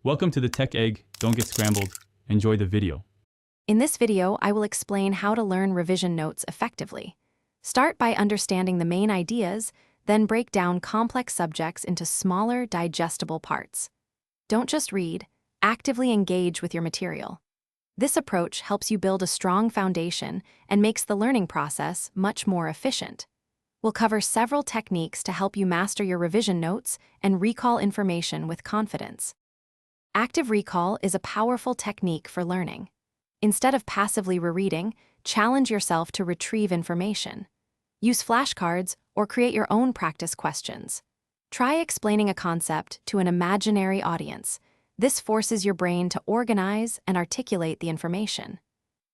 Welcome to the Tech Egg. Don't get scrambled. Enjoy the video. In this video, I will explain how to learn revision notes effectively. Start by understanding the main ideas, then break down complex subjects into smaller, digestible parts. Don't just read, actively engage with your material. This approach helps you build a strong foundation and makes the learning process much more efficient. We'll cover several techniques to help you master your revision notes and recall information with confidence. Active recall is a powerful technique for learning. Instead of passively rereading, challenge yourself to retrieve information. Use flashcards or create your own practice questions. Try explaining a concept to an imaginary audience. This forces your brain to organize and articulate the information.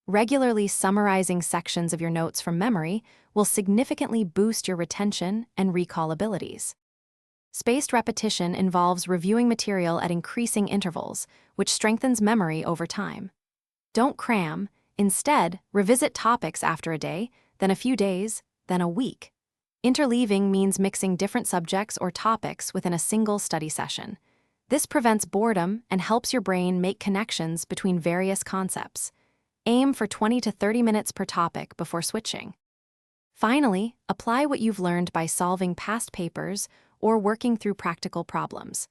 Regularly summarizing sections of your notes from memory will significantly boost your retention and recall abilities. Spaced repetition involves reviewing material at increasing intervals, which strengthens memory over time. Don't cram. Instead, revisit topics after a day, then a few days, then a week. Interleaving means mixing different subjects or topics within a single study session. This prevents boredom and helps your brain make connections between various concepts. Aim for 20 to 30 minutes per topic before switching. Finally, apply what you've learned by solving past papers or working through practical problems.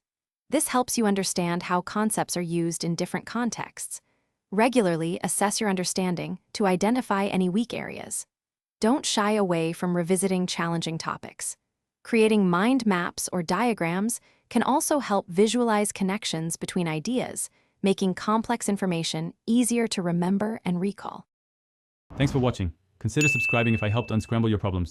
This helps you understand how concepts are used in different contexts. Regularly assess your understanding to identify any weak areas. Don't shy away from revisiting challenging topics. Creating mind maps or diagrams can also help visualize connections between ideas, making complex information easier to remember and recall. Thanks for watching. Consider subscribing if I helped unscramble your problems.